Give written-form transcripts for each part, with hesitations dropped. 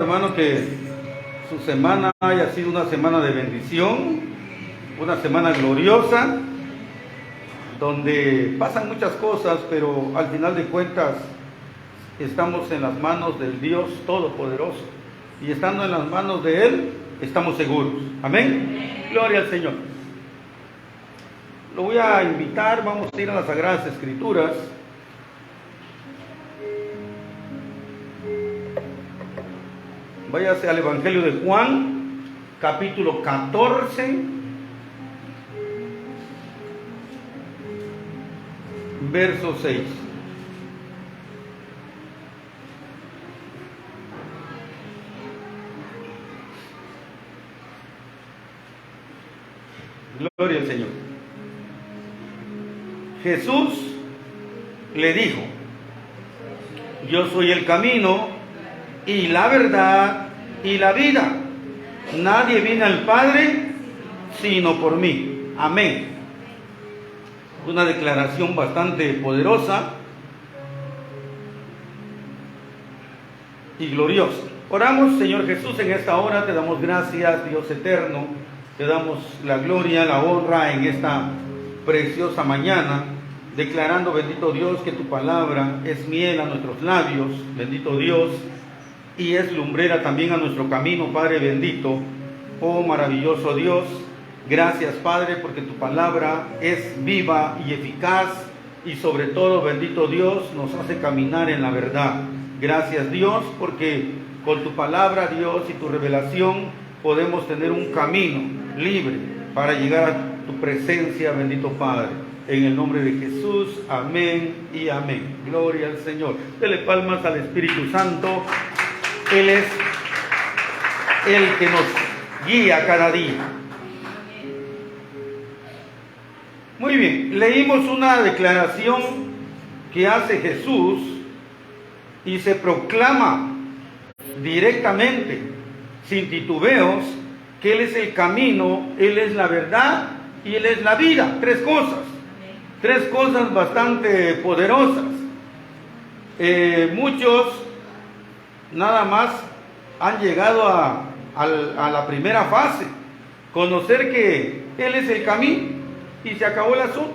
Hermano, que su semana haya sido una semana de bendición, una semana gloriosa, donde pasan muchas cosas, pero al final de cuentas estamos en las manos del Dios Todopoderoso, y estando en las manos de Él, estamos seguros. Amén. Gloria al Señor. Lo voy a invitar, vamos a ir a las Sagradas Escrituras. Váyase al Evangelio de Juan, capítulo 14, verso 6. Gloria al Señor. Jesús le dijo: yo soy el camino y la verdad y la vida. Nadie viene al Padre sino por mí. Amén. Una declaración bastante poderosa y gloriosa. Oramos. Señor Jesús, en esta hora te damos gracias, Dios eterno. Te damos la gloria, la honra en esta preciosa mañana, declarando, bendito Dios, que tu palabra es miel a nuestros labios, bendito Dios, y es lumbrera también a nuestro camino, Padre bendito. Oh maravilloso Dios, gracias, Padre, porque tu palabra es viva y eficaz, y sobre todo, bendito Dios, nos hace caminar en la verdad. Gracias, Dios, porque con tu palabra, Dios, y tu revelación podemos tener un camino libre para llegar a tu presencia, bendito Padre. En el nombre de Jesús, amén y amén. Gloria al Señor. Dele palmas al Espíritu Santo. Él es el que nos guía cada día. Muy bien, leímos una declaración que hace Jesús y se proclama directamente, sin titubeos, que Él es el camino, Él es la verdad y Él es la vida. Tres cosas bastante poderosas. Muchos nada más han llegado a la primera fase, conocer que Él es el camino, y se acabó el asunto.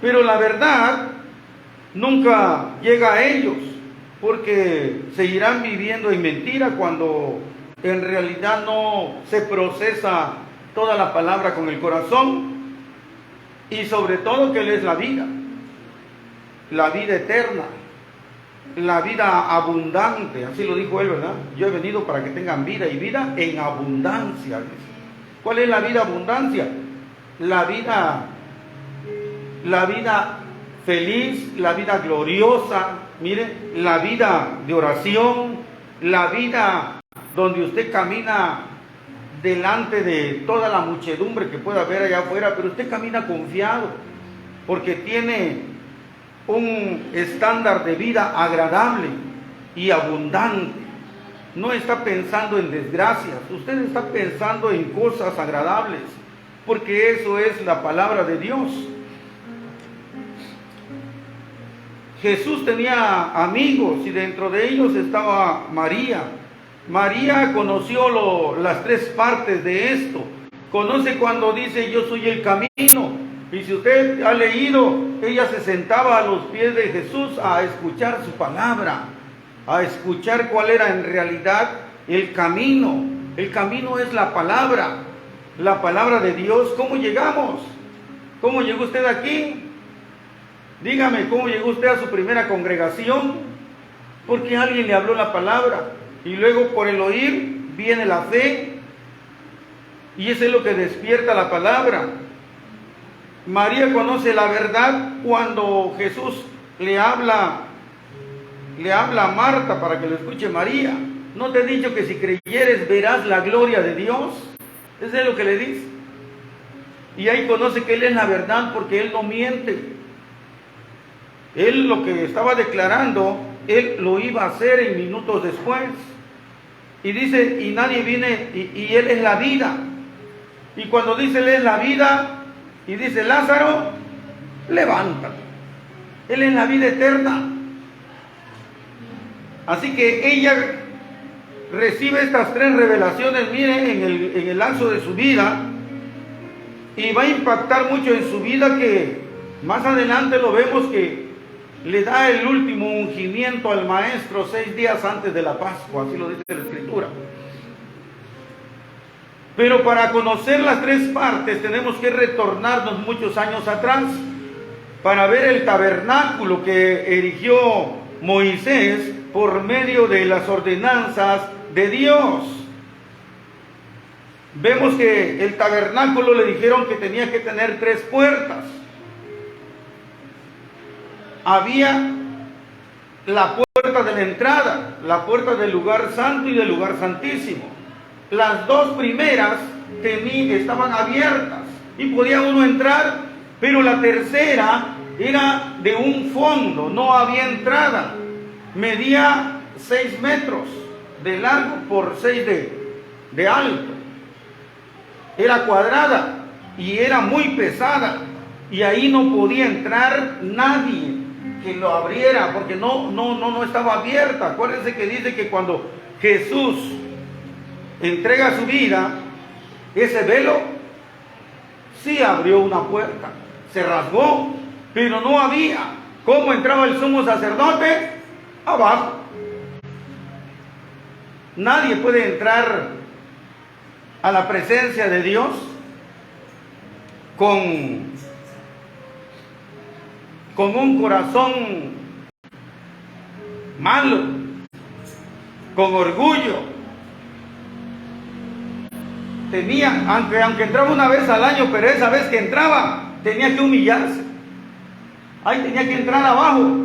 Pero la verdad nunca llega a ellos, porque seguirán viviendo en mentira cuando en realidad no se procesa toda la palabra con el corazón, y sobre todo que Él es la vida eterna, la vida abundante. Así lo dijo Él, ¿verdad? Yo he venido para que tengan vida, y vida en abundancia. ¿Cuál es la vida abundancia? La vida feliz, la vida gloriosa, mire, la vida de oración, la vida donde usted camina delante de toda la muchedumbre que pueda haber allá afuera, pero usted camina confiado, porque tiene un estándar de vida agradable y abundante. No está pensando en desgracias, usted está pensando en cosas agradables, porque eso es la palabra de Dios. Jesús tenía amigos, y dentro de ellos estaba María. María conoció las tres partes de esto. Conoce cuando dice: yo soy el camino. Y si usted ha leído, ella se sentaba a los pies de Jesús a escuchar su palabra, a escuchar cuál era en realidad el camino. El camino es la palabra de Dios. ¿Cómo llegamos? ¿Cómo llegó usted aquí? Dígame, ¿cómo llegó usted a su primera congregación? Porque alguien le habló la palabra, y luego por el oír viene la fe, y eso es lo que despierta la palabra. María conoce la verdad cuando Jesús le habla a Marta para que lo escuche. María, ¿no te he dicho que si creyeres verás la gloria de Dios? Eso es lo que le dice. Y ahí conoce que Él es la verdad, porque Él no miente. Él lo que estaba declarando, Él lo iba a hacer en minutos después. Y dice: y nadie viene, y Él es la vida. Y cuando dice Él es la vida, y dice: Lázaro, levántate. Él es la vida eterna. Así que ella recibe estas tres revelaciones, mire, en el lapso de su vida, y va a impactar mucho en su vida, que más adelante lo vemos que le da el último ungimiento al maestro 6 días antes de la Pascua, así lo dice la Escritura. Pero para conocer las tres partes tenemos que retornarnos muchos años atrás para ver el tabernáculo que erigió Moisés por medio de las ordenanzas de Dios. Vemos que el tabernáculo le dijeron que tenía que tener 3 puertas. Había la puerta de la entrada, la puerta del lugar santo y del lugar santísimo. Las 2 primeras estaban abiertas y podía uno entrar, pero la tercera era de un fondo, no había entrada. Medía 6 metros de largo por 6 de alto. Era cuadrada y era muy pesada, y ahí no podía entrar nadie que lo abriera, porque no estaba abierta. Acuérdense que dice que cuando Jesús entrega su vida, ese velo sí abrió una puerta, se rasgó, pero no había cómo entraba el sumo sacerdote abajo. Nadie puede entrar a la presencia de Dios con un corazón malo, con orgullo. Aunque entraba una vez al año, pero esa vez que entraba tenía que humillarse. Ahí tenía que entrar abajo.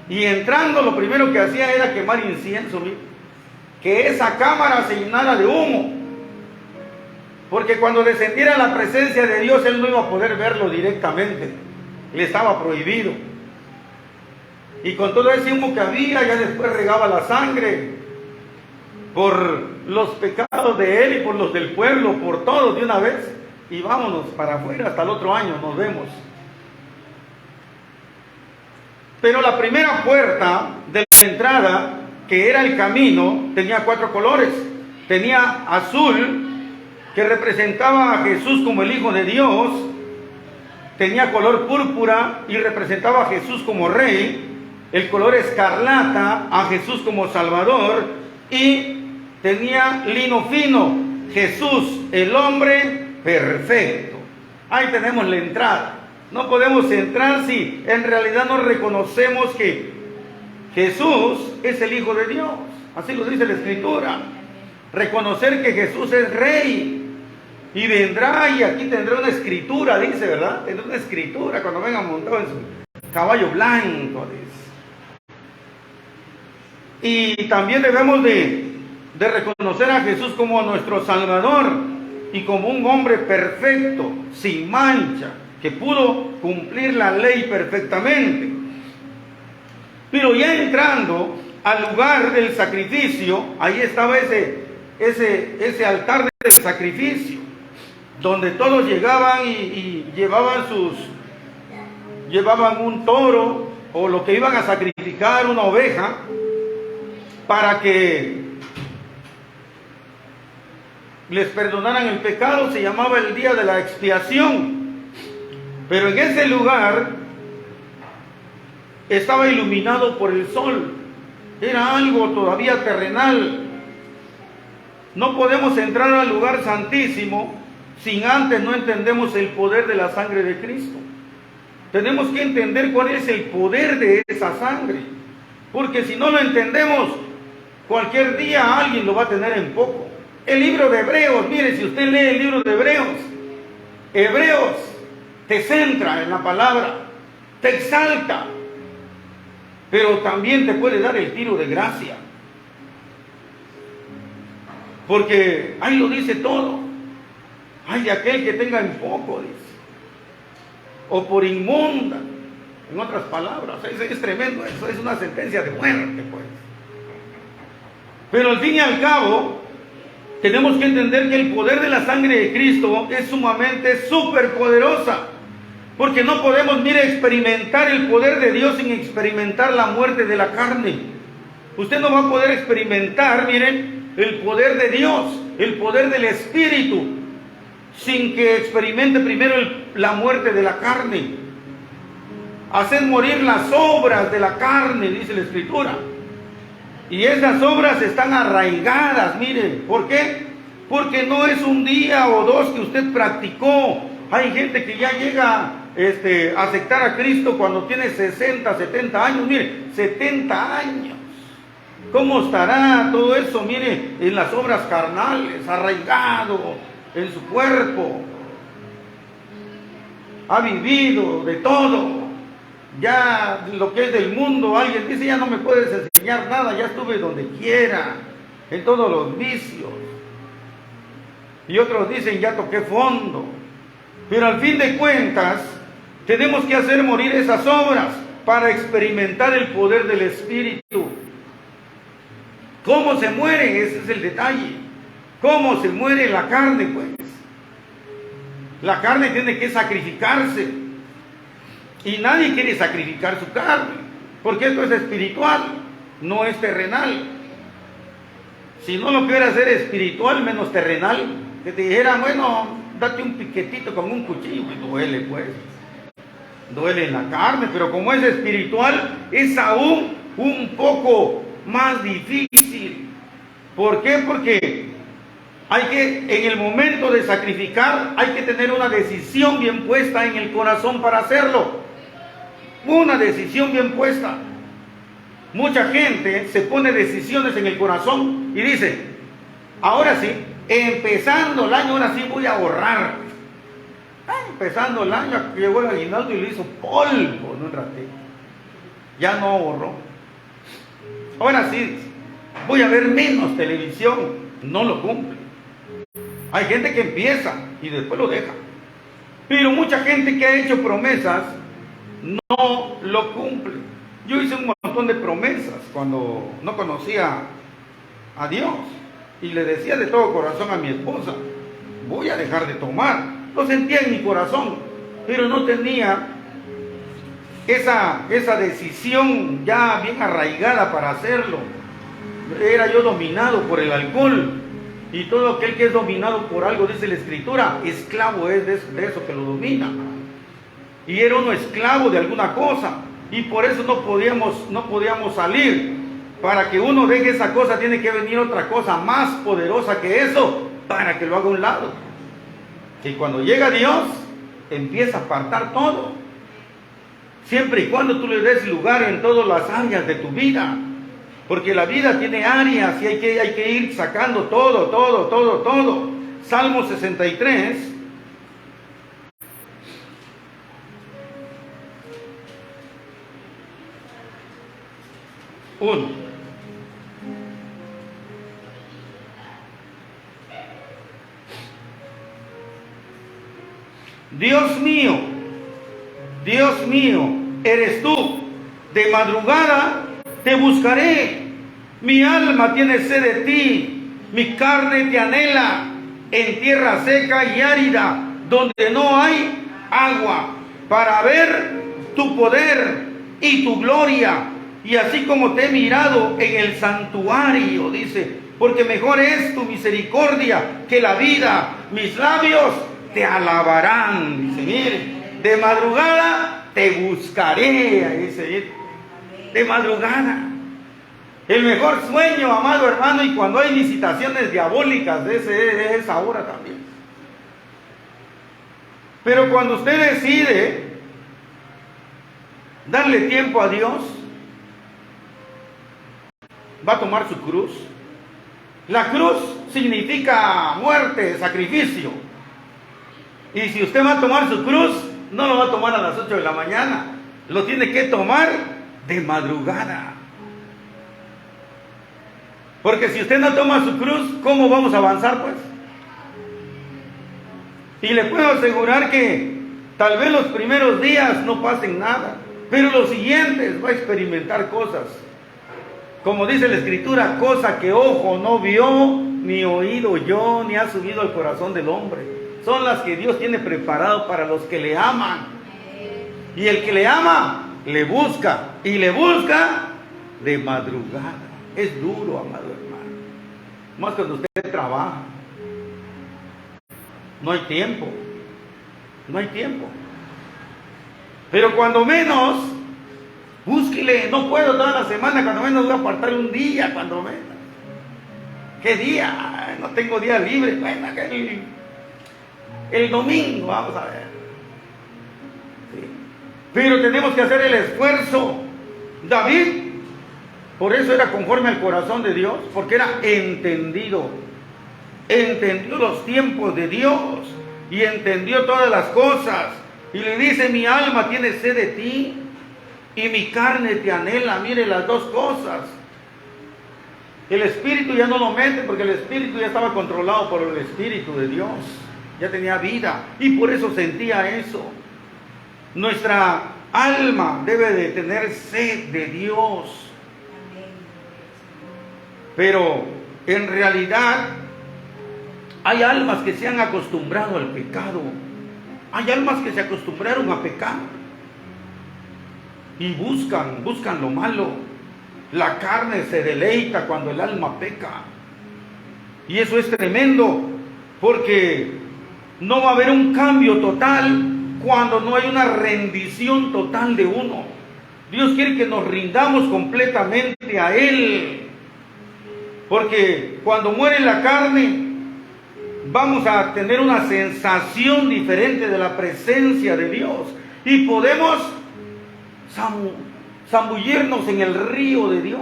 Y entrando, lo primero que hacía era quemar incienso, que esa cámara se llenara de humo. Porque cuando descendiera la presencia de Dios, él no iba a poder verlo directamente. Le estaba prohibido. Y con todo ese humo que había, ya después regaba la sangre por los pecados de él y por los del pueblo, por todos de una vez. Y vámonos para afuera, hasta el otro año nos vemos. Pero la primera puerta de la entrada, que era el camino, tenía 4 colores. Tenía azul, que representaba a Jesús como el Hijo de Dios. Tenía color púrpura y representaba a Jesús como Rey. El color escarlata, a Jesús como Salvador. Y tenía lino fino, Jesús, el hombre perfecto. Ahí tenemos la entrada. No podemos entrar si en realidad no reconocemos que Jesús es el Hijo de Dios. Así lo dice la Escritura. Reconocer que Jesús es Rey. Y vendrá, y aquí tendrá una escritura, dice, ¿verdad? Tendrá una escritura cuando venga montado en su caballo blanco, dice. Y también debemos de reconocer a Jesús como nuestro Salvador y como un hombre perfecto, sin mancha, que pudo cumplir la ley perfectamente. Pero ya entrando al lugar del sacrificio, ahí estaba ese altar del sacrificio, donde todos llegaban y llevaban un toro o lo que iban a sacrificar, una oveja, para que les perdonaran el pecado. Se llamaba el día de la expiación. Pero en ese lugar estaba iluminado por el sol. Era algo todavía terrenal. No podemos entrar al lugar santísimo sin antes no entendemos el poder de la sangre de Cristo. Tenemos que entender cuál es el poder de esa sangre. Porque si no lo entendemos, cualquier día alguien lo va a tener en poco. El libro de Hebreos, mire, si usted lee el libro de Hebreos te centra en la palabra, te exalta, pero también te puede dar el tiro de gracia. Porque ahí lo dice todo. Ay de aquel que tenga en poco, dice. O por inmunda. En otras palabras, es tremendo eso, es una sentencia de muerte, pues. Pero al fin y al cabo, tenemos que entender que el poder de la sangre de Cristo es sumamente súper poderosa. Porque no podemos, mire, experimentar el poder de Dios sin experimentar la muerte de la carne. Usted no va a poder experimentar, miren, el poder de Dios, el poder del Espíritu, sin que experimente primero la muerte de la carne. Haced morir las obras de la carne, dice la Escritura. Y esas obras están arraigadas, mire. ¿Por qué? Porque no es un día o dos que usted practicó. Hay gente que ya llega a aceptar a Cristo cuando tiene 60, 70 años. Mire, 70 años. ¿Cómo estará todo eso? Mire, en las obras carnales, arraigado en su cuerpo. Ha vivido de todo. Ya lo que es del mundo, alguien dice, ya no me puedes enseñar nada, ya estuve donde quiera, en todos los vicios. Y otros dicen, ya toqué fondo. Pero al fin de cuentas, tenemos que hacer morir esas obras para experimentar el poder del Espíritu. ¿Cómo se muere? Ese es el detalle. ¿Cómo se muere la carne, pues? La carne tiene que sacrificarse. Y nadie quiere sacrificar su carne, porque esto es espiritual, no es terrenal. Si no lo quiere hacer espiritual, menos terrenal, que te dijera, bueno, date un piquetito con un cuchillo, y duele pues. Duele en la carne, pero como es espiritual, es aún un poco más difícil. ¿Por qué? Porque hay que, en el momento de sacrificar, hay que tener una decisión bien puesta en el corazón para hacerlo. Una decisión bien puesta. Mucha gente se pone decisiones en el corazón y dice, ahora sí, empezando el año, ahora sí voy a ahorrar. Empezando el año, llegó el aguinaldo y le hizo polvo en un ratito. Ya no ahorró. Ahora sí, voy a ver menos televisión. No lo cumple. Hay gente que empieza y después lo deja. Pero mucha gente que ha hecho promesas no lo cumple. Yo hice un montón de promesas cuando no conocía a Dios y le decía de todo corazón a mi esposa, voy a dejar de tomar. Lo sentía en mi corazón, pero no tenía esa decisión ya bien arraigada para hacerlo. Era yo dominado por el alcohol, y todo aquel que es dominado por algo, dice la Escritura, esclavo es de eso que lo domina. Y era uno esclavo de alguna cosa, y por eso no podíamos salir. Para que uno deje esa cosa, tiene que venir otra cosa más poderosa que eso, para que lo haga a un lado. Y cuando llega Dios, empieza a apartar todo, siempre y cuando tú le des lugar en todas las áreas de tu vida, porque la vida tiene áreas y hay que ir sacando todo. Salmo 63. 1. Dios mío, eres tú. De madrugada te buscaré. Mi alma tiene sed de ti. Mi carne te anhela en tierra seca y árida, donde no hay agua, para ver tu poder y tu gloria. Y así como te he mirado en el santuario, dice, porque mejor es tu misericordia que la vida. Mis labios te alabarán. Dice, mire, de madrugada te buscaré. Dice, de madrugada. El mejor sueño, amado hermano, y cuando hay visitaciones diabólicas, es esa hora también. Pero cuando usted decide darle tiempo a Dios, va a tomar su cruz. La cruz significa muerte, sacrificio. Y si usted va a tomar su cruz, no lo va a tomar a las 8 de la mañana. Lo tiene que tomar de madrugada. Porque si usted no toma su cruz, ¿cómo vamos a avanzar, pues? Y le puedo asegurar que tal vez los primeros días no pasen nada, pero los siguientes va a experimentar cosas. Como dice la Escritura, cosa que ojo no vio, ni oído oyó, ni ha subido al corazón del hombre. Son las que Dios tiene preparado para los que le aman. Y el que le ama, le busca. Y le busca de madrugada. Es duro, amado hermano. Más cuando usted trabaja. No hay tiempo. No hay tiempo. Pero cuando menos, búsquele. No puedo toda la semana, cuando menos voy a apartar un día, cuando menos. ¿Qué día? No tengo día libre. Bueno, el domingo, vamos a ver. Sí. Pero tenemos que hacer el esfuerzo. David, por eso era conforme al corazón de Dios, porque era entendido. Entendió los tiempos de Dios y entendió todas las cosas. Y le dice: mi alma tiene sed de ti y mi carne te anhela. Mire las dos cosas. El espíritu ya no lo mete, porque el espíritu ya estaba controlado por el espíritu de Dios. Ya tenía vida y por eso sentía eso. Nuestra alma debe de tener sed de Dios. Pero en realidad hay almas que se han acostumbrado al pecado. Hay almas que se acostumbraron a pecar y buscan lo malo. La carne se deleita cuando el alma peca. Y eso es tremendo, porque no va a haber un cambio total cuando no hay una rendición total de uno. Dios quiere que nos rindamos completamente a Él. Porque cuando muere la carne, vamos a tener una sensación diferente de la presencia de Dios. Y podemos zambullirnos en el río de Dios.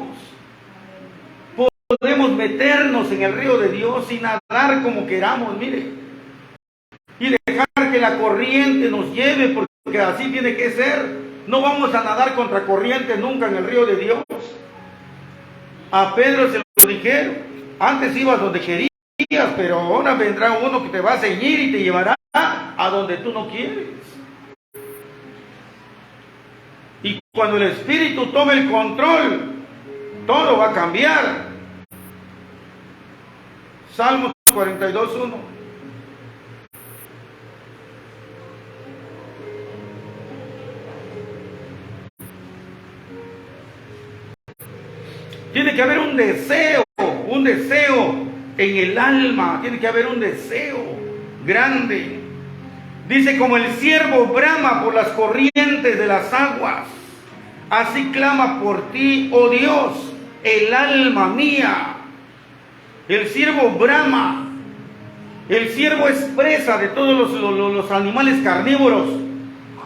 Podemos meternos en el río de Dios y nadar como queramos, mire. Y dejar que la corriente nos lleve, porque así tiene que ser. No vamos a nadar contra corriente nunca en el río de Dios. A Pedro se lo dijeron: antes ibas donde querías, pero ahora vendrá uno que te va a ceñir y te llevará a donde tú no quieres. Y cuando el Espíritu tome el control, todo va a cambiar. Salmos 42:1. Tiene que haber un deseo en el alma. Tiene que haber un deseo grande. Dice: como el ciervo brama por las corrientes de las aguas, así clama por ti, oh Dios, el alma mía. El ciervo brama. El ciervo es presa de todos los animales carnívoros.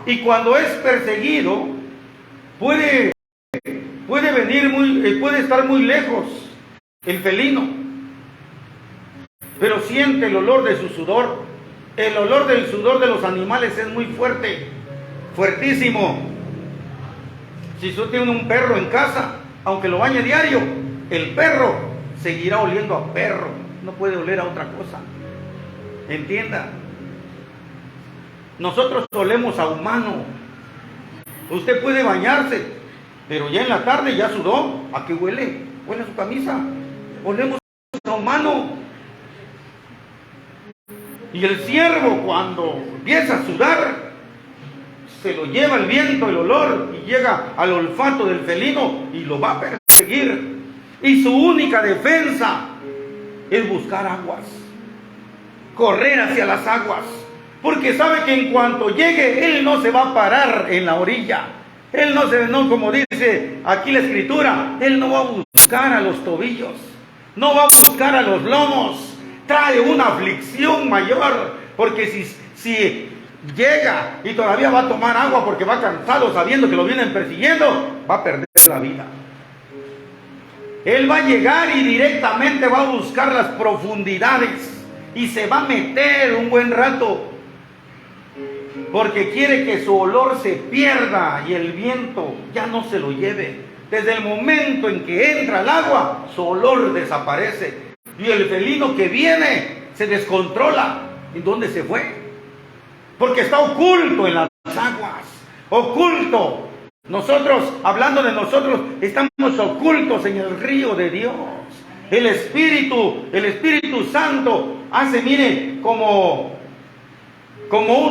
Y cuando es perseguido, puede estar muy lejos el felino, pero siente el olor de su sudor. El olor del sudor de los animales es muy fuerte, fuertísimo. Si usted tiene un perro en casa, aunque lo bañe diario, el perro seguirá oliendo a perro, no puede oler a otra cosa. Entienda, nosotros olemos a humano. Usted puede bañarse, pero ya en la tarde ya sudó. ¿A qué huele? Huele a su camisa. Olemos a humano. Y el ciervo, cuando empieza a sudar, se lo lleva el viento, el olor, y llega al olfato del felino y lo va a perseguir. Y su única defensa es buscar aguas, correr hacia las aguas, porque sabe que en cuanto llegue, él no se va a parar en la orilla. Él no, como dice aquí la escritura, él no va a buscar a los tobillos, no va a buscar a los lomos. Trae una aflicción mayor, porque si llega y todavía va a tomar agua porque va cansado sabiendo que lo vienen persiguiendo, va a perder la vida. Él va a llegar y directamente va a buscar las profundidades y se va a meter un buen rato, porque quiere que su olor se pierda y el viento ya no se lo lleve. Desde el momento en que entra el agua, su olor desaparece. Y el felino que viene se descontrola. ¿Y dónde se fue? Porque está oculto en las aguas. Oculto. Nosotros, hablando de nosotros, estamos ocultos en el río de Dios. El Espíritu Santo hace, mire, como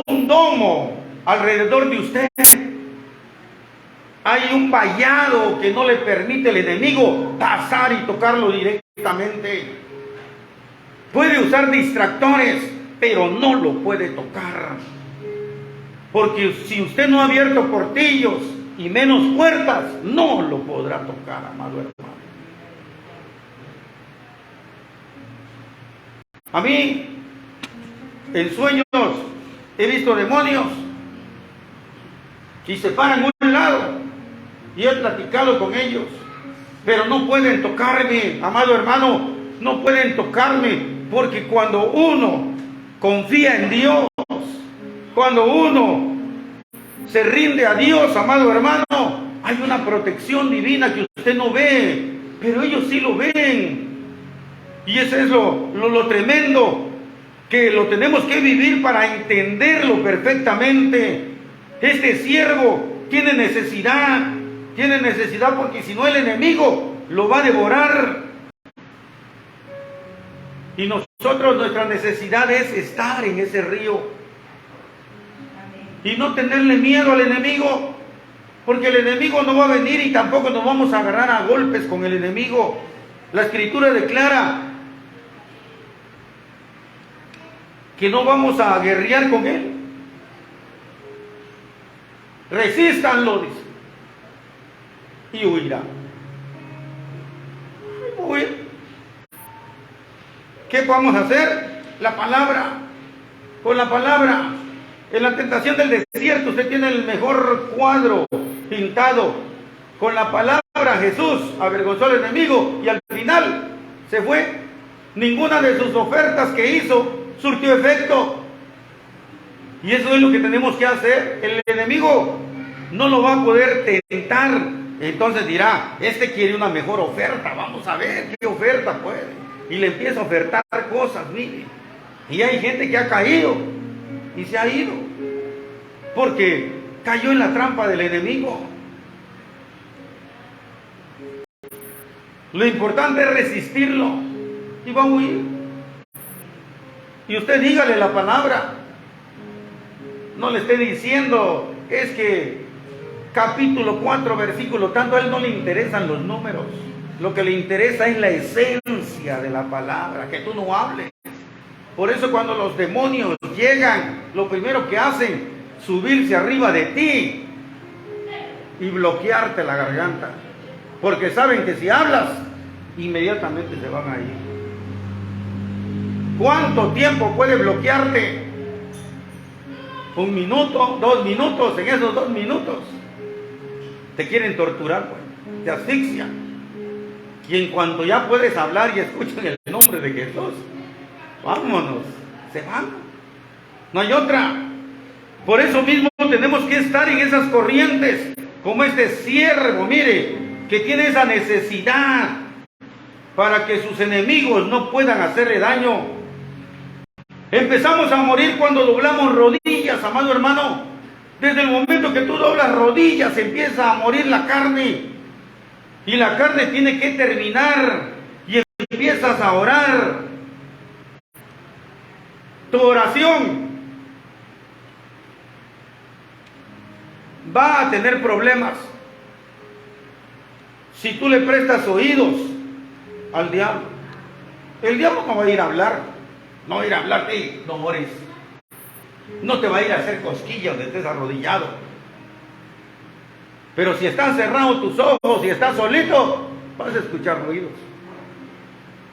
un domo alrededor de usted. Hay un vallado que no le permite al enemigo pasar y tocarlo directamente. Puede usar distractores, pero no lo puede tocar. Porque si usted no ha abierto portillos y menos puertas, no lo podrá tocar, amado hermano. A mí, en sueños, he visto demonios y se paran a un lado y he platicado con ellos, pero no pueden tocarme, amado hermano, no pueden tocarme, porque cuando uno confía en Dios, cuando uno se rinde a Dios, amado hermano, hay una protección divina que usted no ve, pero ellos sí lo ven. Y eso es lo tremendo, que lo tenemos que vivir para entenderlo perfectamente. Este siervo tiene necesidad porque si no el enemigo lo va a devorar. Y nosotros, nuestra necesidad es estar en ese río y no tenerle miedo al enemigo, porque el enemigo no va a venir y tampoco nos vamos a agarrar a golpes con el enemigo. La Escritura declara que no vamos a guerrear con él. Resístanlo, dice, y huirá. Huir. ¿Qué podemos hacer? La palabra. Con la palabra. En la tentación del desierto usted tiene el mejor cuadro pintado. Con la palabra Jesús avergonzó al enemigo y al final se fue. Ninguna de sus ofertas que hizo surtió efecto. Y eso es lo que tenemos que hacer. El enemigo no lo va a poder tentar. Entonces dirá, este quiere una mejor oferta, vamos a ver qué oferta puede. Y le empieza a ofertar cosas, mire. Y hay gente que ha caído y se ha ido, porque cayó en la trampa del enemigo. Lo importante es resistirlo y va a huir. Y usted dígale la palabra. No le esté diciendo, es que capítulo 4, versículo tanto, a él no le interesan los números. Lo que le interesa es la esencia de la palabra, que tú no hables. Por eso cuando los demonios llegan, lo primero que hacen, subirse arriba de ti y bloquearte la garganta. Porque saben que si hablas, inmediatamente se van a ir. ¿Cuánto tiempo puede bloquearte? 1 minuto, 2 minutos. En esos 2 minutos te quieren torturar, pues, te asfixian. Y en cuanto ya puedes hablar y escuchan el nombre de Jesús, vámonos, se van. No hay otra. Por eso mismo tenemos que estar en esas corrientes, como este siervo, mire, que tiene esa necesidad para que sus enemigos no puedan hacerle daño. Empezamos a morir cuando doblamos rodillas, amado hermano. Desde el momento que tú doblas rodillas, empieza a morir la carne. Y la carne tiene que terminar. Y empiezas a orar. Tu oración va a tener problemas si tú le prestas oídos al diablo. El diablo no va a ir a hablar. No va a ir a hablar, hey, no ores. No te va a ir a hacer cosquillas donde estés arrodillado. Pero si están cerrados tus ojos y estás solito, vas a escuchar ruidos.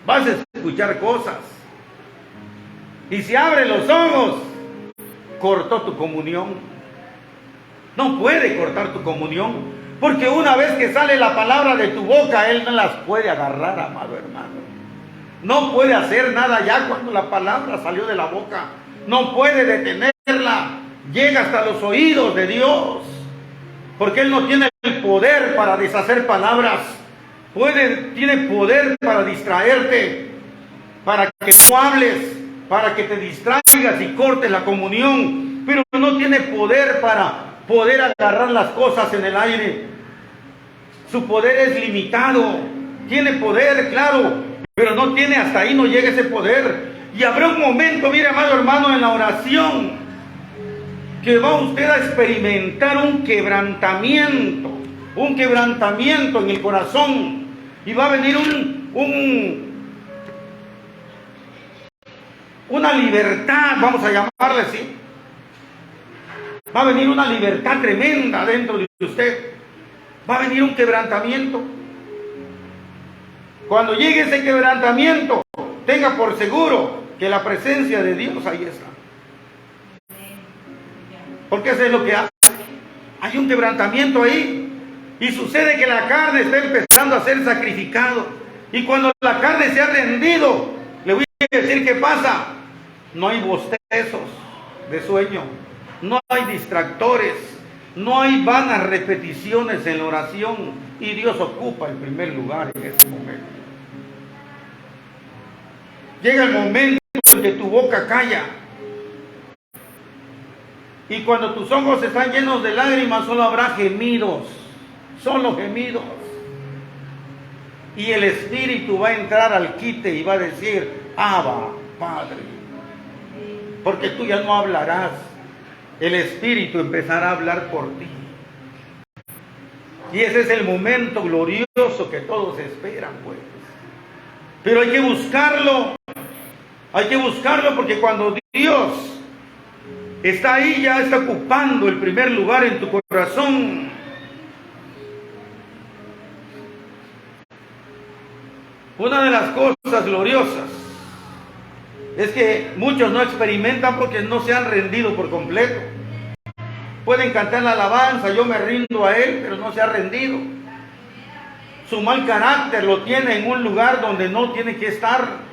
Vas a escuchar cosas. Y si abre los ojos, cortó tu comunión. No puede cortar tu comunión, porque una vez que sale la palabra de tu boca, Él no las puede agarrar, amado hermano. No puede hacer nada ya cuando la palabra salió de la boca. No puede detenerla. Llega hasta los oídos de Dios, porque Él no tiene el poder para deshacer palabras. Tiene poder para distraerte, para que no hables, para que te distraigas y cortes la comunión, pero no tiene poder para poder agarrar las cosas en el aire. Su poder es limitado. Tiene poder, claro, pero no tiene, hasta ahí no llega ese poder. Y habrá un momento, mire, amado hermano, en la oración, que va usted a experimentar un quebrantamiento un quebrantamiento en el corazón y va a venir una libertad, vamos a llamarle así. Va a venir una libertad tremenda dentro de usted. Va a venir un quebrantamiento. Cuando llegue ese quebrantamiento, tenga por seguro que la presencia de Dios ahí está. Porque eso es lo que hace. Hay un quebrantamiento ahí. Y sucede que la carne está empezando a ser sacrificado. Y cuando la carne se ha rendido, le voy a decir qué pasa. No hay bostezos de sueño. No hay distractores. No hay vanas repeticiones en la oración. Y Dios ocupa el primer lugar en ese momento. Llega el momento en que tu boca calla. Y cuando tus ojos están llenos de lágrimas, solo habrá gemidos. Solo gemidos. Y el Espíritu va a entrar al quite y va a decir: Abba, Padre. Porque tú ya no hablarás. El Espíritu empezará a hablar por ti. Y ese es el momento glorioso que todos esperan, pues. Pero hay que buscarlo. Hay que buscarlo porque cuando Dios está ahí, ya está ocupando el primer lugar en tu corazón. Una de las cosas gloriosas es que muchos no experimentan porque no se han rendido por completo. Pueden cantar la alabanza, yo me rindo a Él, pero no se ha rendido. Su mal carácter lo tiene en un lugar donde no tiene que estar.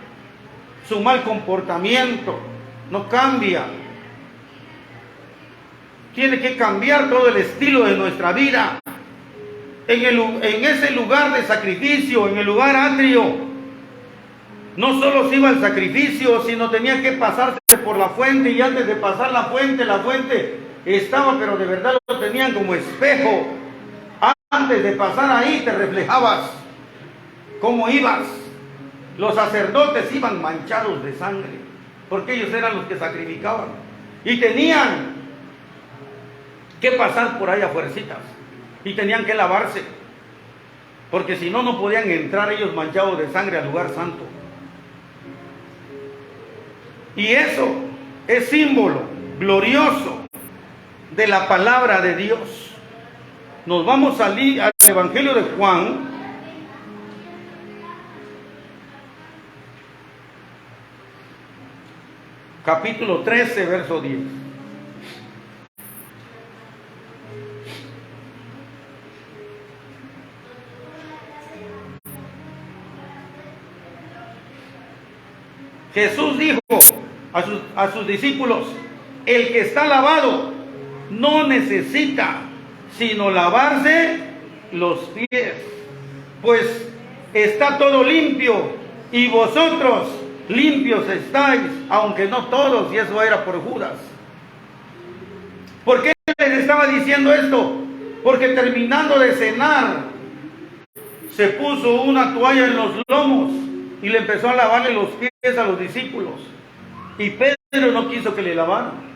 Su mal comportamiento no cambia. Tiene que cambiar todo el estilo de nuestra vida. En ese lugar de sacrificio, en el lugar atrio, no solo se iba al sacrificio, sino tenía que pasarse por la fuente, y antes de pasar la fuente estaba, pero de verdad lo tenían como espejo. Antes de pasar ahí te reflejabas cómo ibas. Los sacerdotes iban manchados de sangre, porque ellos eran los que sacrificaban, y tenían que pasar por ahí a fuercitas. Y tenían que lavarse, porque si no, no podían entrar ellos manchados de sangre al lugar santo. Y eso es símbolo glorioso de la palabra de Dios. Nos vamos al Evangelio de Juan, capítulo 13, verso 10. Jesús dijo a sus discípulos: el que está lavado no necesita sino lavarse los pies, pues está todo limpio, y vosotros limpios estáis, aunque no todos. Y eso era por Judas. ¿Por qué les estaba diciendo esto? Porque terminando de cenar, se puso una toalla en los lomos y le empezó a lavarle los pies a los discípulos. Y Pedro no quiso que le lavaran.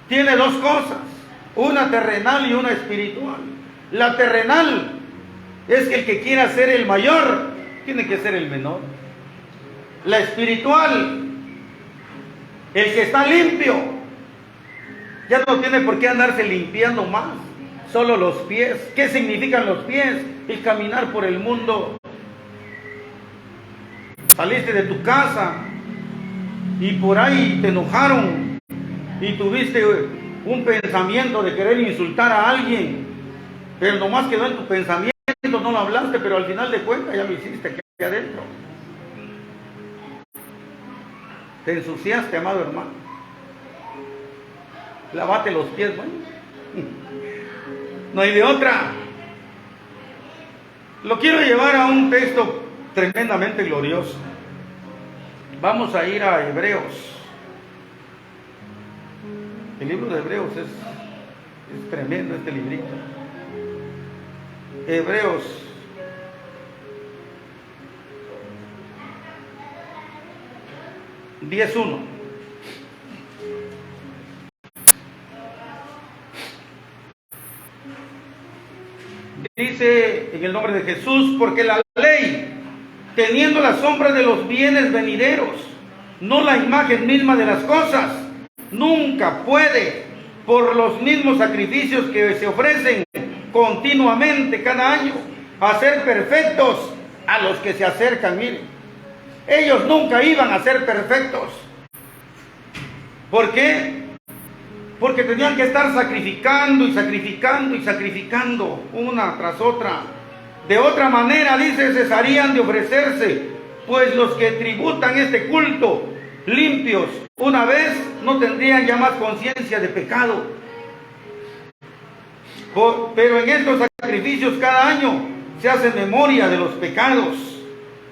Tiene dos cosas, una terrenal y una espiritual. La terrenal es que el que quiera ser el mayor tiene que ser el menor. La espiritual, el que está limpio, ya no tiene por qué andarse limpiando más. Solo los pies. ¿Qué significan los pies? El caminar por el mundo. Saliste de tu casa y por ahí te enojaron y tuviste un pensamiento de querer insultar a alguien, pero nomás quedó en tu pensamiento, no lo hablaste, pero al final de cuentas ya lo hiciste aquí adentro. Te ensuciaste, amado hermano. Lávate los pies, bueno. No hay de otra. Lo quiero llevar a un texto tremendamente glorioso. Vamos a ir a Hebreos. El libro de Hebreos es tremendo, este librito. Hebreos 10:1. en el nombre de Jesús, porque la ley, teniendo la sombra de los bienes venideros, no la imagen misma de las cosas, nunca puede, por los mismos sacrificios que se ofrecen continuamente cada año, hacer perfectos a los que se acercan. Miren, ellos nunca iban a ser perfectos. ¿Por qué? Porque tenían que estar sacrificando y sacrificando y sacrificando una tras otra. De otra manera, dice, cesarían de ofrecerse, pues los que tributan este culto limpios una vez no tendrían ya más conciencia de pecado. Pero en estos sacrificios cada año se hace memoria de los pecados,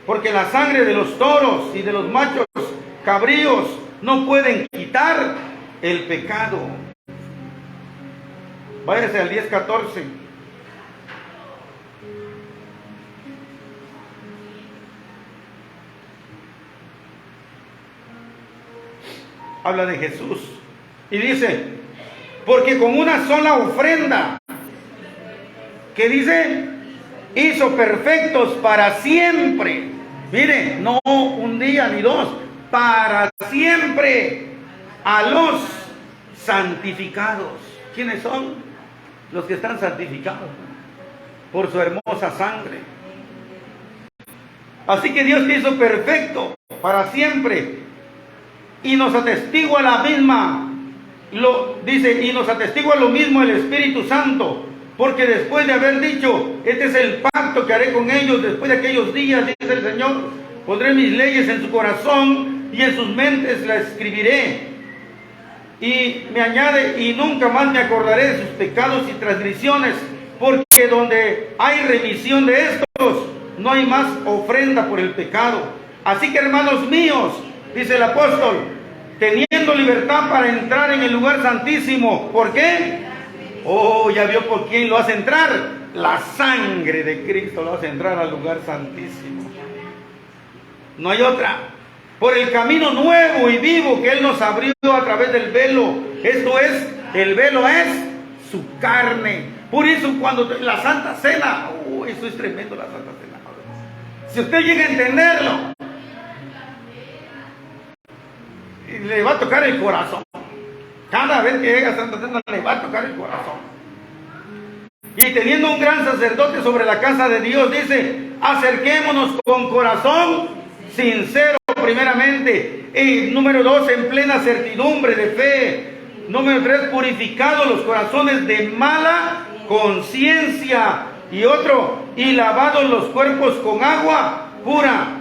porque la sangre de los toros y de los machos cabríos no pueden quitar el pecado. Váyase al 10:14. Habla de Jesús y dice, porque con una sola ofrenda, que dice, hizo perfectos para siempre. Mire, no un día ni dos, para siempre a los santificados. ¿Quiénes son? Los que están santificados por su hermosa sangre. Así que Dios te hizo perfecto para siempre y nos atestigua la misma, dice, y nos atestigua lo mismo el Espíritu Santo, porque después de haber dicho, este es el pacto que haré con ellos después de aquellos días, dice el Señor, pondré mis leyes en su corazón y en sus mentes las escribiré. Y me añade, y nunca más me acordaré de sus pecados y transgresiones, porque donde hay remisión de estos, no hay más ofrenda por el pecado. Así que, hermanos míos, dice el apóstol, teniendo libertad para entrar en el lugar santísimo. ¿Por qué? Oh, ya vio por quién lo hace entrar. La sangre de Cristo lo hace entrar al lugar santísimo. No hay otra. Por el camino nuevo y vivo que Él nos abrió a través del velo. Esto es, el velo es su carne. Por eso cuando la Santa Cena, eso es tremendo, la Santa Cena. Si usted llega a entenderlo, le va a tocar el corazón. Cada vez que llega a Santa Cena le va a tocar el corazón. Y teniendo un gran sacerdote sobre la casa de Dios, dice, acerquémonos con corazón sincero primeramente. Y número 2, en plena certidumbre de fe. Número 3, purificados los corazones de mala conciencia. Y otro, y lavados los cuerpos con agua pura.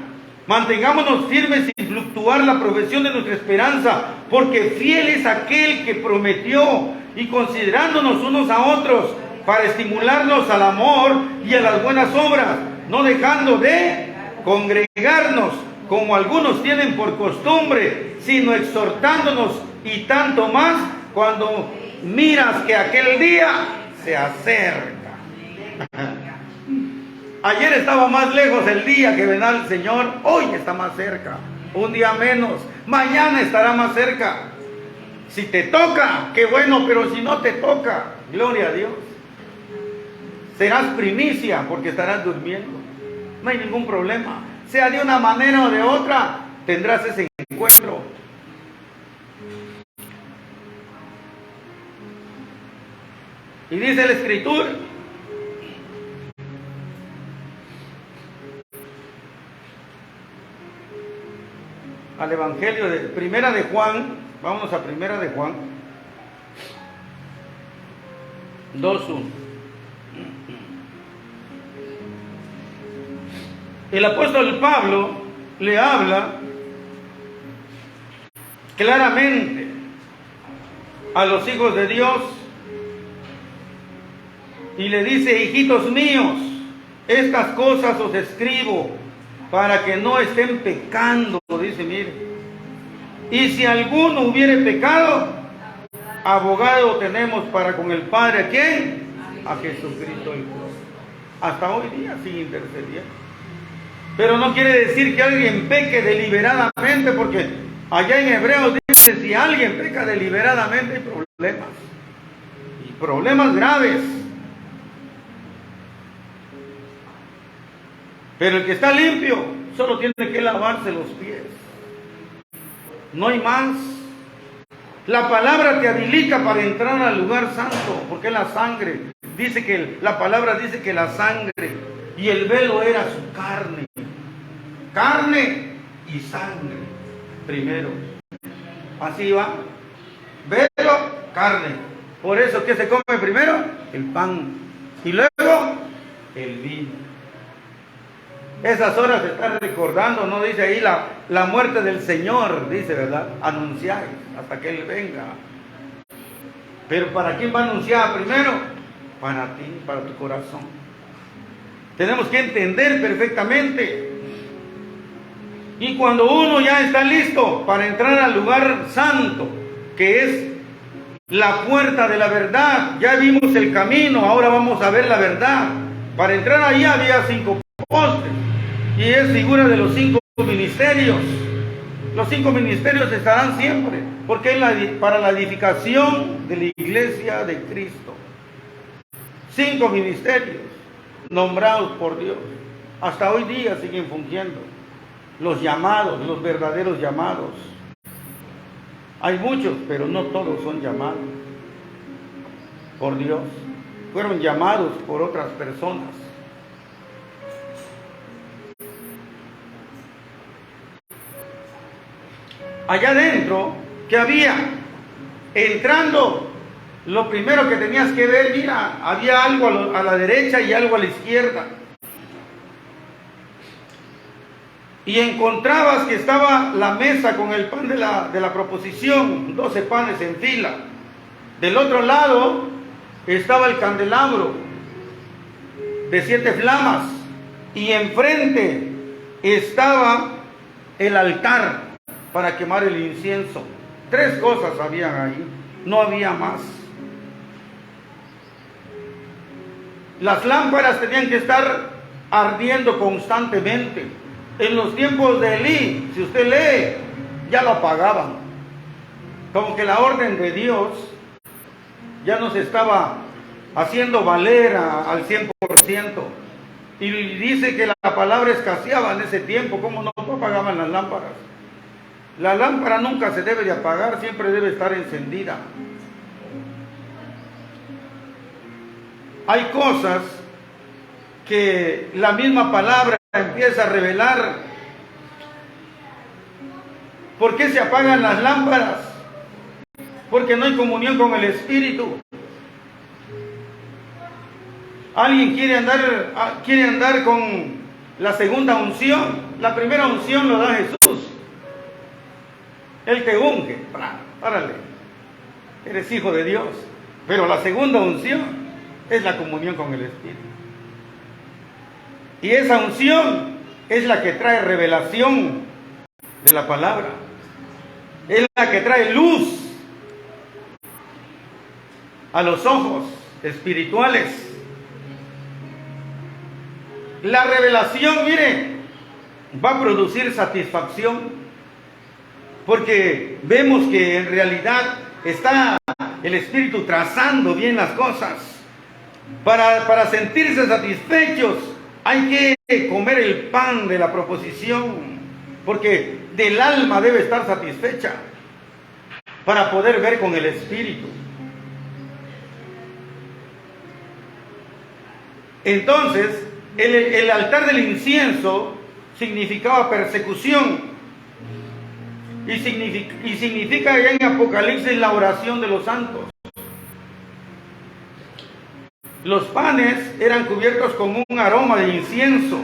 Mantengámonos firmes sin fluctuar la profesión de nuestra esperanza, porque fiel es aquel que prometió, y considerándonos unos a otros para estimularnos al amor y a las buenas obras, no dejando de congregarnos como algunos tienen por costumbre, sino exhortándonos, y tanto más cuando miras que aquel día se acerca. Ayer estaba más lejos el día que vendrá el Señor, hoy está más cerca, un día menos, mañana estará más cerca. Si te toca, qué bueno, pero si no te toca, gloria a Dios, serás primicia porque estarás durmiendo, no hay ningún problema, sea de una manera o de otra, tendrás ese encuentro. Y dice la Escritura, al Evangelio de Primera de Juan, vámonos a Primera de Juan 2:1. El apóstol Pablo le habla claramente a los hijos de Dios y le dice, hijitos míos, estas cosas os escribo para que no estén pecando, dice, mire. Y si alguno hubiere pecado, abogado tenemos para con el Padre, ¿a quién? A Jesucristo el justo. Hasta hoy día sigue intercediendo. Pero no quiere decir que alguien peque deliberadamente, porque allá en Hebreos dice, si alguien peca deliberadamente hay problemas. Y problemas graves. Pero el que está limpio solo tiene que lavarse los pies. No hay más. La palabra te habilita para entrar al lugar santo, porque es la sangre. Dice que la palabra dice que la sangre y el velo era su carne. Carne y sangre primero. Así va. Velo, carne. Por eso, ¿qué se come primero? El pan. Y luego, el vino. Esas horas se están recordando, ¿no? Dice ahí la muerte del Señor, dice, ¿verdad? Anunciáis hasta que Él venga. Pero ¿para quién va a anunciar primero? Para ti, para tu corazón. Tenemos que entender perfectamente. Y cuando uno ya está listo para entrar al lugar santo, que es la puerta de la verdad, ya vimos el camino, ahora vamos a ver la verdad. Para entrar allí había 5 postes. Y es figura de los 5 ministerios. Los 5 ministerios estarán siempre, porque es para la edificación de la iglesia de Cristo. 5 ministerios nombrados por Dios. Hasta hoy día siguen fungiendo. Los llamados, los verdaderos llamados. Hay muchos, pero no todos son llamados por Dios. Fueron llamados por otras personas. Allá adentro, ¿qué había? Entrando, lo primero que tenías que ver, mira, había algo a la derecha y algo a la izquierda. Y encontrabas que estaba la mesa con el pan de la proposición, 12 panes en fila. Del otro lado estaba el candelabro de 7 flamas. Y enfrente estaba el altar para quemar el incienso. 3 cosas habían ahí, no había más. Las lámparas tenían que estar ardiendo constantemente. En los tiempos de Elí, si usted lee, ya lo apagaban. Como que la orden de Dios ya no se estaba haciendo valer al 100%. Y dice que la palabra escaseaba en ese tiempo. ¿Cómo no apagaban las lámparas? La lámpara nunca se debe de apagar, siempre debe estar encendida. Hay cosas que la misma palabra empieza a revelar. ¿Por qué se apagan las lámparas? Porque no hay comunión con el Espíritu. ¿Alguien quiere andar con la segunda unción? La primera unción lo da Jesús. Él te unge, párale, eres hijo de Dios. Pero la segunda unción es la comunión con el Espíritu. Y esa unción es la que trae revelación de la palabra. Es la que trae luz a los ojos espirituales. La revelación, mire, va a producir satisfacción. Porque vemos que en realidad está el Espíritu trazando bien las cosas. Para sentirse satisfechos hay que comer el pan de la proposición, porque del alma debe estar satisfecha para poder ver con el Espíritu. Entonces, el altar del incienso significaba persecución. Y significa ya en Apocalipsis la oración de los santos. Los panes eran cubiertos con un aroma de incienso.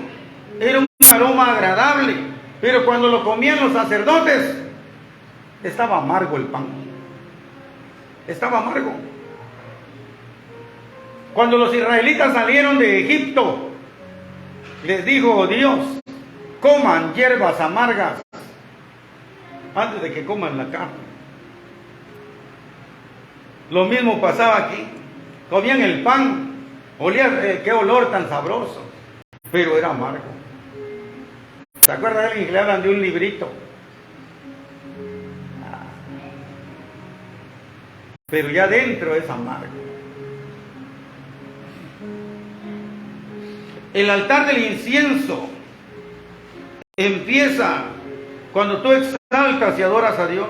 Era un aroma agradable. Pero cuando lo comían los sacerdotes, estaba amargo el pan. Estaba amargo. Cuando los israelitas salieron de Egipto, les dijo Dios: coman hierbas amargas antes de que coman la carne. Lo mismo pasaba aquí. Comían el pan, olía, qué olor tan sabroso, pero era amargo. ¿Se acuerda de alguien que le hablan de un librito? Pero ya dentro es amargo. El altar del incienso empieza cuando tú exaltas y adoras a Dios.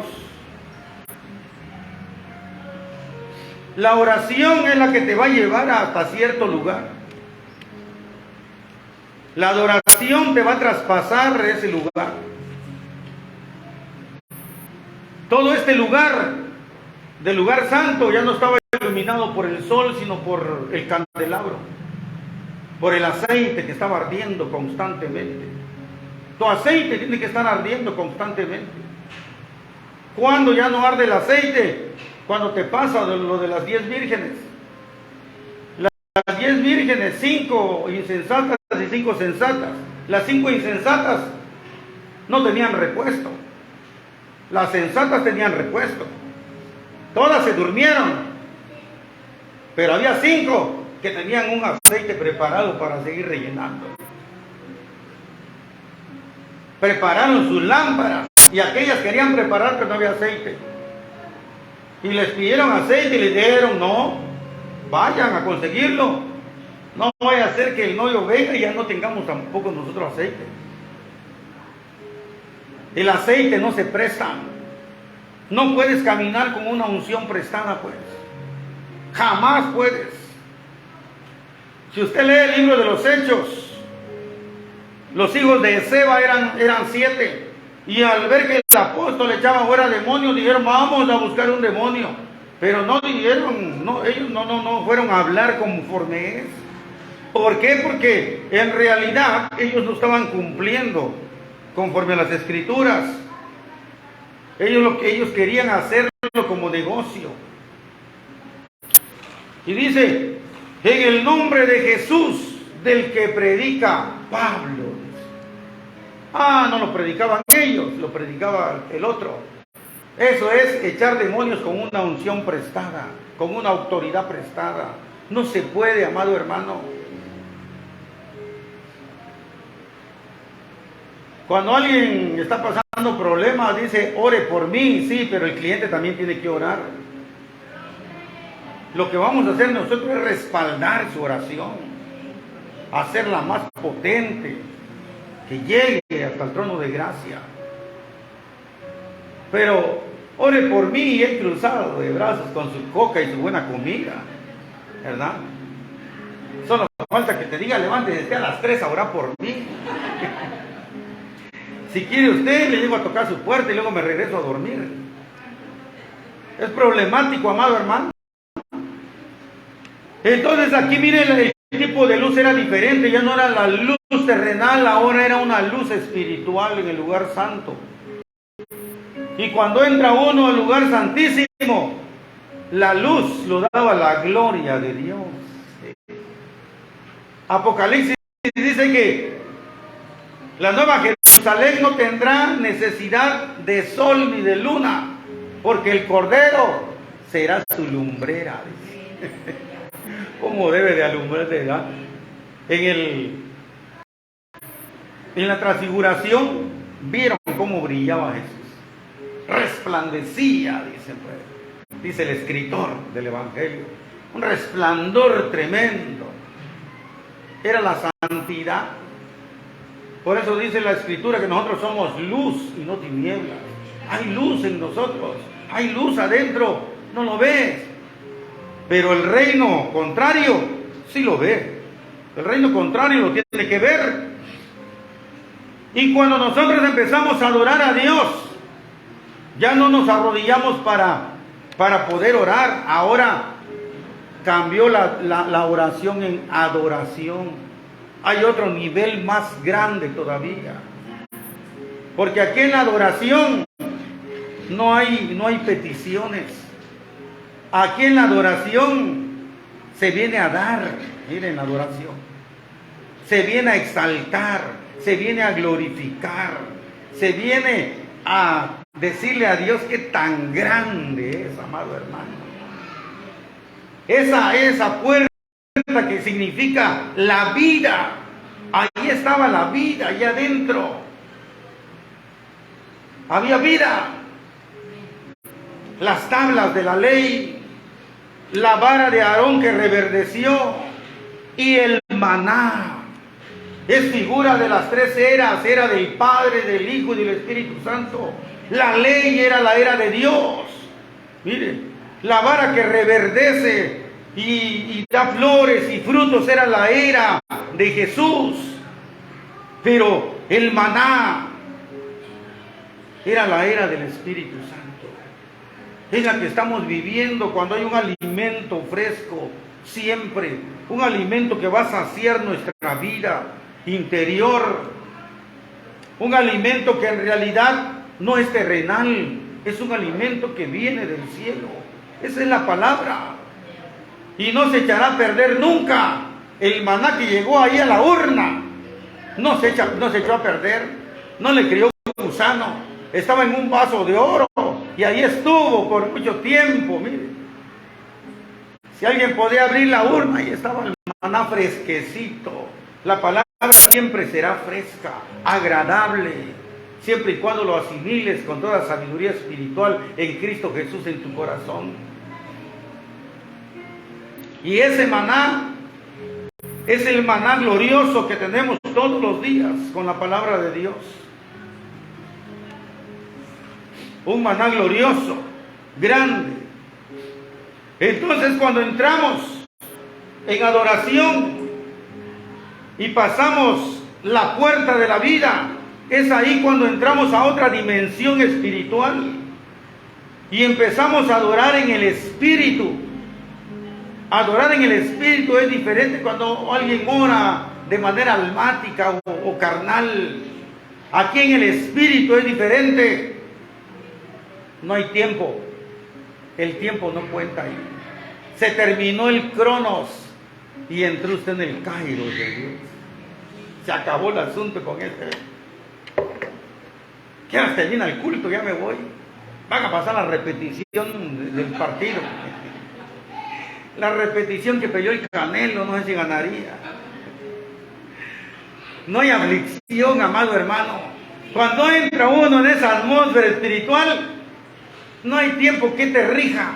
La oración es la que te va a llevar hasta cierto lugar. La adoración te va a traspasar ese lugar. Todo este lugar, del lugar santo, ya no estaba iluminado por el sol, sino por el candelabro, por el aceite que estaba ardiendo constantemente. Tu aceite tiene que estar ardiendo constantemente. ¿Cuándo ya no arde el aceite? Cuando te pasa lo de las 10 vírgenes. Las 10 vírgenes, 5 insensatas y 5 sensatas. Las 5 insensatas no tenían repuesto. Las sensatas tenían repuesto. Todas se durmieron. Pero había 5 que tenían un aceite preparado para seguir rellenando. Prepararon sus lámparas. Y aquellas querían preparar, pero no había aceite. Y les pidieron aceite y les dijeron, no, vayan a conseguirlo. No vaya a ser que el novio venga y ya no tengamos tampoco nosotros aceite. El aceite no se presta. No puedes caminar con una unción prestada, pues. Jamás puedes. Si usted lee el libro de los Hechos, los hijos de Seba eran 7. Y al ver que el apóstol echaba fuera demonios, dijeron, vamos a buscar un demonio. Pero no dijeron, no, ellos no fueron a hablar conforme es. ¿Por qué? Porque en realidad ellos no estaban cumpliendo conforme a las Escrituras. Ellos querían hacerlo como negocio. Y dice, en el nombre de Jesús, del que predica Pablo. No lo predicaban ellos, lo predicaba el otro. Eso es echar demonios con una unción prestada, con una autoridad prestada. No se puede, amado hermano. Cuando alguien está pasando problemas, dice, ore por mí, sí, pero el cliente también tiene que orar. Lo que vamos a hacer nosotros es respaldar su oración, hacerla más potente, que llegue hasta el trono de gracia. Pero ore por mí y él cruzado de brazos con su coca y su buena comida, ¿verdad? Solo falta que te diga, levántese a las 3 a orar por mí. Si quiere usted, le llego a tocar su puerta y luego me regreso a dormir. Es problemático, amado hermano. Entonces aquí miren, el tipo de luz era diferente, ya no era la luz terrenal, ahora era una luz espiritual en el lugar santo. Y cuando entra uno al lugar santísimo, la luz lo daba la gloria de Dios. Apocalipsis dice que la nueva Jerusalén no tendrá necesidad de sol ni de luna, porque el Cordero será su lumbrera. ¿Cómo debe de alumbrar, verdad? En la transfiguración vieron cómo brillaba Jesús. Resplandecía, dice el escritor del Evangelio. Un resplandor tremendo. Era la santidad. Por eso dice la Escritura que nosotros somos luz y no tinieblas. Hay luz en nosotros. Hay luz adentro. No lo ves. Pero el reino contrario sí lo ve. El reino contrario lo tiene que ver. Y cuando nosotros empezamos a adorar a Dios, ya no nos arrodillamos para poder orar. Ahora cambió la oración en adoración. Hay otro nivel más grande todavía. Porque aquí en la adoración no hay peticiones. Aquí en la adoración se viene a dar, miren la adoración, se viene a exaltar, se viene a glorificar, se viene a decirle a Dios que tan grande es, amado hermano. Esa puerta que significa la vida, ahí estaba la vida, allá adentro, había vida. Las tablas de la ley, la vara de Aarón que reverdeció y el maná. Es figura de las tres eras, era del Padre, del Hijo y del Espíritu Santo. La ley era la era de Dios. Mire, la vara que reverdece y da flores y frutos era la era de Jesús. Pero el maná era la era del Espíritu Santo. Es la que estamos viviendo cuando hay un alimento fresco, siempre. Un alimento que va a saciar nuestra vida interior. Un alimento que en realidad no es terrenal, es un alimento que viene del cielo. Esa es la palabra. Y no se echará a perder nunca. El maná que llegó ahí a la urna no se echó a perder. No le crió gusano. Estaba en un vaso de oro y ahí estuvo por mucho tiempo. Mire, si alguien podía abrir la urna, ahí estaba el maná fresquecito. La palabra siempre será fresca, agradable, siempre y cuando lo asimiles con toda sabiduría espiritual en Cristo Jesús en tu corazón. Y ese maná es el maná glorioso que tenemos todos los días con la palabra de Dios. Un maná glorioso, grande. Entonces, cuando entramos en adoración y pasamos la puerta de la vida, es ahí cuando entramos a otra dimensión espiritual y empezamos a adorar en el Espíritu. Adorar en el Espíritu es diferente cuando alguien ora de manera almática o carnal. Aquí en el Espíritu es diferente. No hay tiempo. El tiempo no cuenta ahí. Se terminó el cronos y entró usted en el kairos de Dios. Se acabó el asunto con este. ¿Qué hora termina el culto? Ya me voy. Van a pasar la repetición del partido. La repetición que peleó el Canelo, no sé si ganaría. No hay aflicción, amado hermano. Cuando entra uno en esa atmósfera espiritual, no hay tiempo que te rija.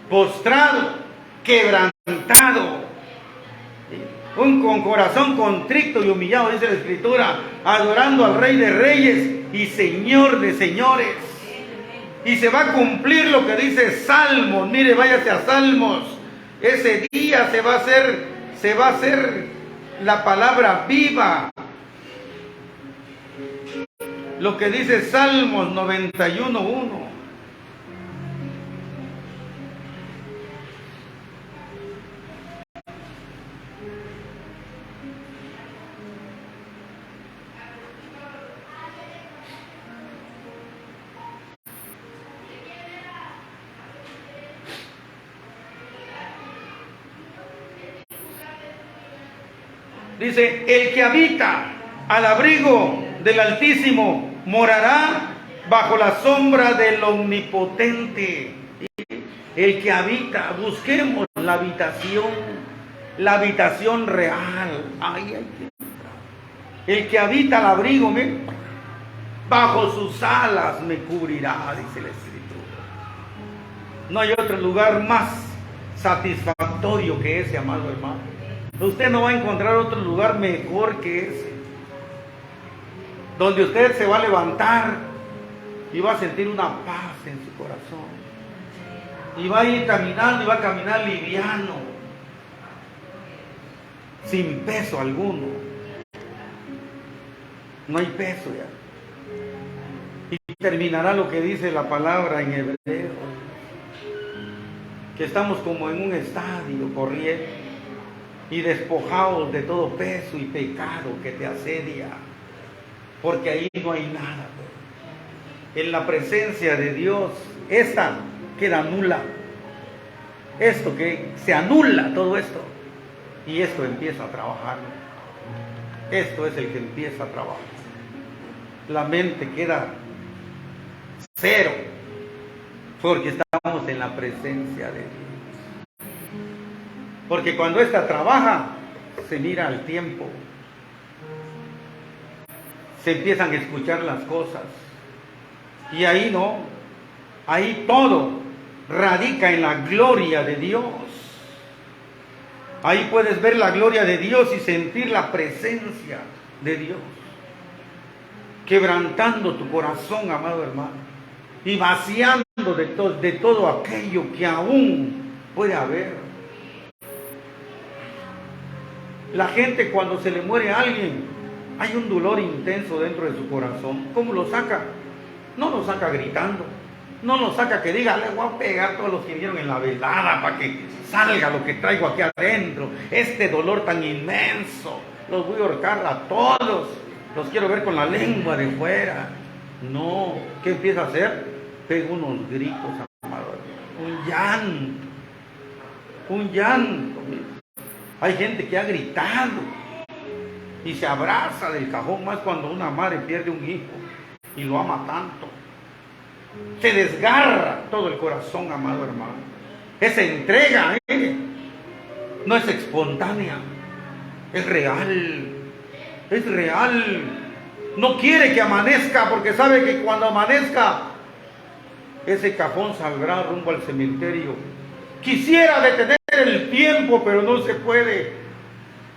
Postrado, quebrantado, con corazón contrito y humillado, dice la Escritura, adorando al Rey de Reyes y Señor de Señores. Y se va a cumplir lo que dice Salmos. Mire, váyase a Salmos. Ese día se va a hacer la palabra viva. Lo que dice Salmos 91:1. Dice, el que habita al abrigo del Altísimo morará bajo la sombra del Omnipotente. El que habita, busquemos la habitación real. Ay, el que habita al abrigo, bajo sus alas me cubrirá, dice la Escritura. No hay otro lugar más satisfactorio que ese, amado hermano. Usted no va a encontrar otro lugar mejor que ese, donde usted se va a levantar y va a sentir una paz en su corazón, y va a ir caminando y va a caminar liviano, sin peso alguno. No hay peso ya. Y terminará lo que dice la palabra en hebreo, que estamos como en un estadio corriendo y despojados de todo peso y pecado que te asedia, porque ahí no hay nada. En la presencia de Dios, esta queda nula. Esto que se anula todo esto, y esto empieza a trabajar. Esto es el que empieza a trabajar. La mente queda cero, porque estamos en la presencia de Dios. Porque cuando ésta trabaja, se mira al tiempo, se empiezan a escuchar las cosas, y ahí no, ahí todo radica en la gloria de Dios. Ahí puedes ver la gloria de Dios y sentir la presencia de Dios, quebrantando tu corazón, amado hermano, y vaciando de todo aquello que aún puede haber. La gente, cuando se le muere a alguien, hay un dolor intenso dentro de su corazón. ¿Cómo lo saca? No lo saca gritando, no lo saca que diga, le voy a pegar a todos los que vinieron en la velada para que salga lo que traigo aquí adentro, este dolor tan inmenso, los voy a ahorcar a todos, los quiero ver con la lengua de fuera. No, ¿qué empieza a hacer? Pega unos gritos, amado, un llanto. Hay gente que ha gritado y se abraza del cajón, más cuando una madre pierde un hijo y lo ama tanto. Se desgarra todo el corazón, amado hermano. Esa entrega, no es espontánea, es real, es real. No quiere que amanezca, porque sabe que cuando amanezca, ese cajón saldrá rumbo al cementerio. Quisiera detener el tiempo, pero no se puede.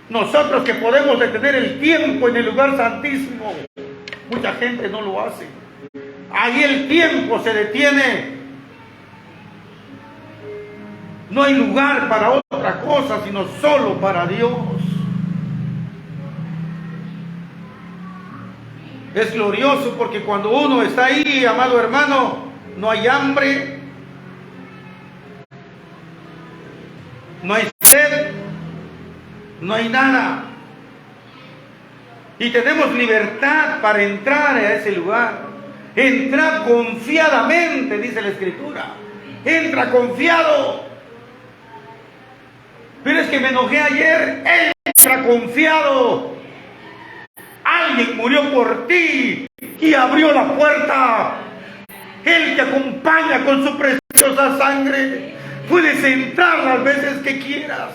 Nosotros que podemos detener el tiempo en el lugar santísimo, mucha gente no lo hace. Ahí el tiempo se detiene. No hay lugar para otra cosa, sino solo para Dios. Es glorioso porque cuando uno está ahí, amado hermano, no hay hambre, no hay sed, no hay nada. Y tenemos libertad para entrar a ese lugar. Entra confiadamente, dice la Escritura. Entra confiado. Pero es que me enojé ayer. Entra confiado. Alguien murió por ti y abrió la puerta. Él te acompaña con su preciosa sangre. Puedes entrar las veces que quieras.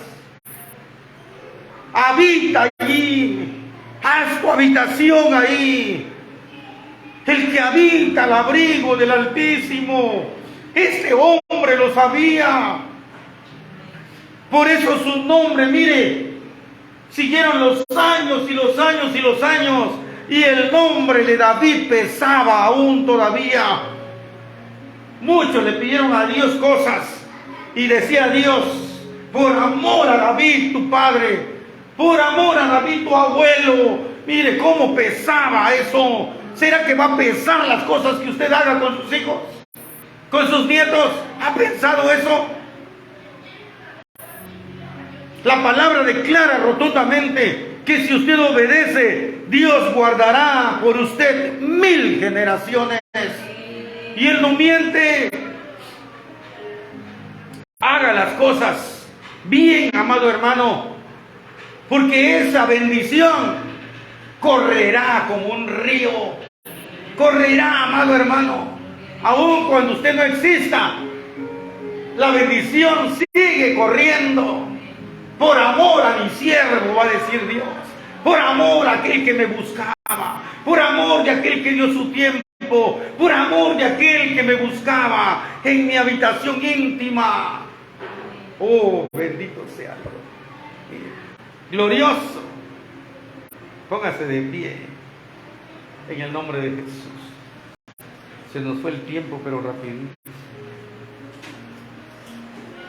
Habita allí. Haz tu habitación ahí. El que habita al abrigo del Altísimo. Este hombre lo sabía. Por eso su nombre, mire, siguieron los años y los años y los años. Y el nombre de David pesaba aún todavía. Muchos le pidieron a Dios cosas. Y decía Dios, por amor a David tu padre, por amor a David tu abuelo. Mire cómo pesaba eso. ¿Será que va a pesar las cosas que usted haga con sus hijos? ¿Con sus nietos? ¿Ha pensado eso? La palabra declara rotundamente que si usted obedece, Dios guardará por usted 1000 generaciones. Y Él no miente. Haga las cosas bien, amado hermano, porque esa bendición correrá como un río. Correrá, amado hermano. Aun cuando usted no exista, la bendición sigue corriendo. Por amor a mi siervo, va a decir Dios. Por amor a aquel que me buscaba. Por amor de aquel que dio su tiempo. Por amor de aquel que me buscaba en mi habitación íntima. Oh, bendito sea Dios. Glorioso. Póngase de pie en el nombre de Jesús. Se nos fue el tiempo, pero rapidito.